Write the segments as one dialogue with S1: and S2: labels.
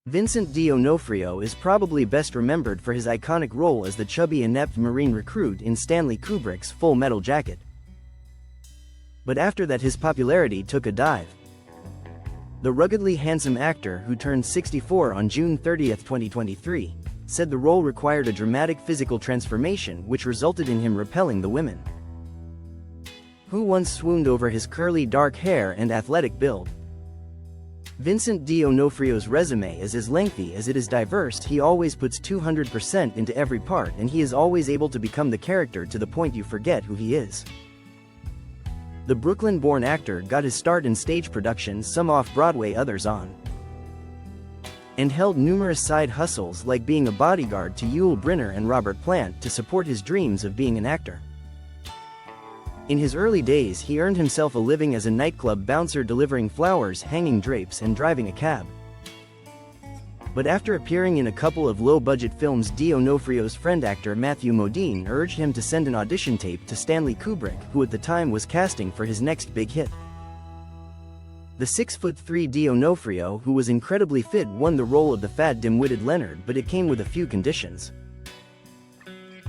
S1: Vincent D'Onofrio is probably best remembered for his iconic role as the chubby inept Marine recruit in Stanley Kubrick's Full Metal Jacket. But after that his popularity took a dive. The ruggedly handsome actor, who turned 64 on June 30, 2023, said the role required a dramatic physical transformation which resulted in him repelling the women who once swooned over his curly dark hair and athletic build. Vincent D'Onofrio's resume is as lengthy as it is diverse. He always puts 200% into every part, and he is always able to become the character to the point you forget who he is. The Brooklyn-born actor got his start in stage productions, some off-Broadway, others on, and held numerous side hustles like being a bodyguard to Yul Brynner and Robert Plant to support his dreams of being an actor. In his early days he earned himself a living as a nightclub bouncer, delivering flowers, hanging drapes, and driving a cab. But after appearing in a couple of low-budget films, D'Onofrio's friend actor Matthew Modine urged him to send an audition tape to Stanley Kubrick, who at the time was casting for his next big hit. The 6'3" D'Onofrio, who was incredibly fit, won the role of the fat, dim-witted Leonard, but it came with a few conditions.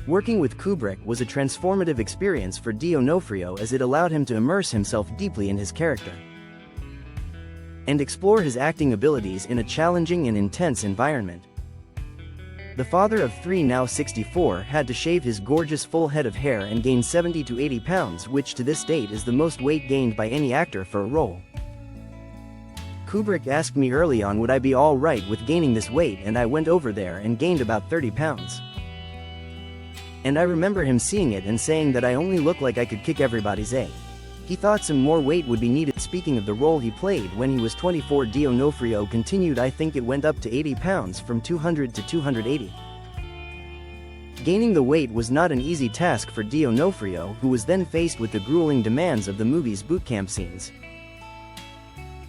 S1: Working with Kubrick was a transformative experience for D'Onofrio, as it allowed him to immerse himself deeply in his character and explore his acting abilities in a challenging and intense environment. The father of three, now 64, had to shave his gorgeous full head of hair and gain 70 to 80 pounds, which to this date is the most weight gained by any actor for a role. Kubrick asked me early on would I be all right with gaining this weight, and I went over there and gained about 30 pounds. And I remember him seeing it and saying that I only look like I could kick everybody's A. He thought some more weight would be needed. Speaking of the role he played when he was 24, D'Onofrio continued, I think it went up to 80 pounds from 200 to 280. Gaining the weight was not an easy task for D'Onofrio, who was then faced with the grueling demands of the movie's boot camp scenes.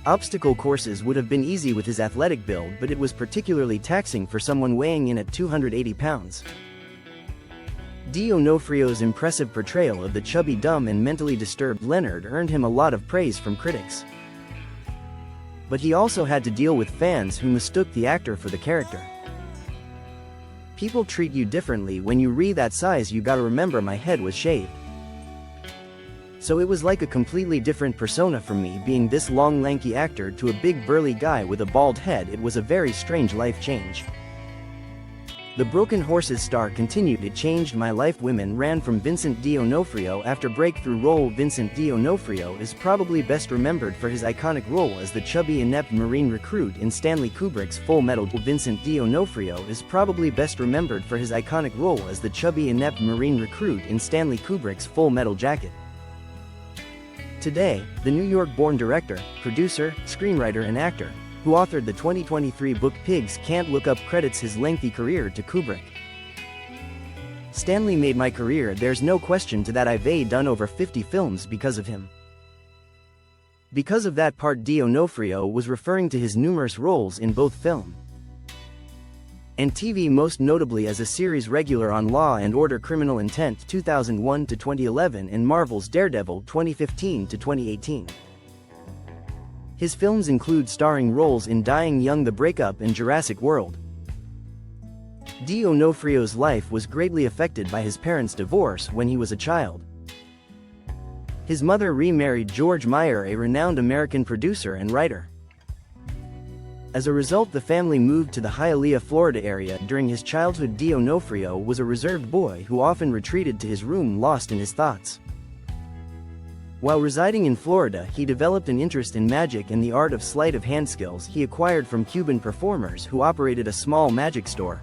S1: Obstacle courses would have been easy with his athletic build, but it was particularly taxing for someone weighing in at 280 pounds. D'Onofrio's impressive portrayal of the chubby, dumb, and mentally disturbed Leonard earned him a lot of praise from critics. But he also had to deal with fans who mistook the actor for the character. People treat you differently when you reach that size. You gotta remember, my head was shaved. So it was like a completely different persona from me, being this long lanky actor to a big burly guy with a bald head. It was a very strange life change. The Broken Horses star continued, it changed my life. Women ran from Vincent D'Onofrio after breakthrough role. Vincent D'Onofrio is probably best remembered for his iconic role as the chubby inept Marine recruit in Stanley Kubrick's Full Metal. Vincent D'Onofrio is probably best remembered for his iconic role as the chubby inept Marine recruit in Stanley Kubrick's Full Metal Jacket. Today, the New York-born director, producer, screenwriter, and actor, who authored the 2023 book Pigs Can't Look Up, credits his lengthy career to Kubrick. Stanley made my career, there's no question to that. I've done over 50 films because of him. Because of that part, D'Onofrio was referring to his numerous roles in both film and TV, most notably as a series regular on Law and Order: Criminal Intent 2001 to 2011 and Marvel's Daredevil 2015 to 2018. His films include starring roles in Dying Young, The Breakup, and Jurassic World. D'Onofrio's life was greatly affected by his parents' divorce when he was a child. His mother remarried George Meyer, a renowned American producer and writer. As a result, the family moved to the Hialeah, Florida area. During his childhood, D'Onofrio was a reserved boy who often retreated to his room, lost in his thoughts. While residing in Florida, he developed an interest in magic and the art of sleight of hand, skills he acquired from Cuban performers who operated a small magic store.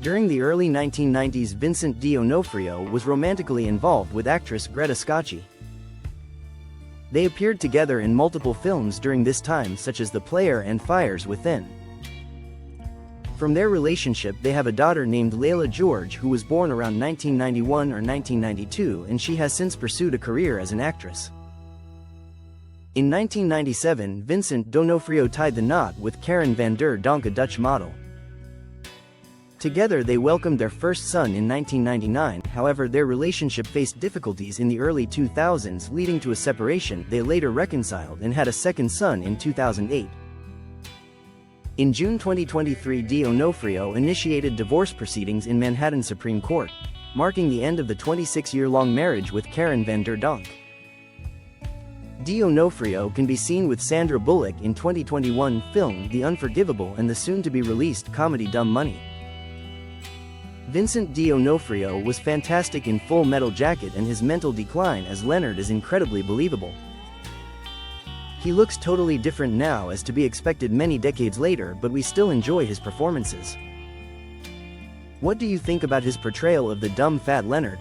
S1: During the early 1990s, Vincent D'Onofrio was romantically involved with actress Greta Scacchi. They appeared together in multiple films during this time, such as The Player and Fires Within. From their relationship, they have a daughter named Layla George, who was born around 1991 or 1992, and she has since pursued a career as an actress. In 1997, Vincent D'Onofrio tied the knot with Karen van der Donk, a Dutch model. Together they welcomed their first son in 1999, however their relationship faced difficulties in the early 2000s, leading to a separation. They later reconciled and had a second son in 2008. In June 2023, D'Onofrio initiated divorce proceedings in Manhattan Supreme Court, marking the end of the 26-year-long marriage with Karen van der Donk. D'Onofrio can be seen with Sandra Bullock in 2021 film The Unforgivable and the soon-to-be-released comedy Dumb Money. Vincent D'Onofrio was fantastic in Full Metal Jacket, and his mental decline as Leonard is incredibly believable. He looks totally different now, as to be expected many decades later, but we still enjoy his performances. What do you think about his portrayal of the dumb fat Leonard?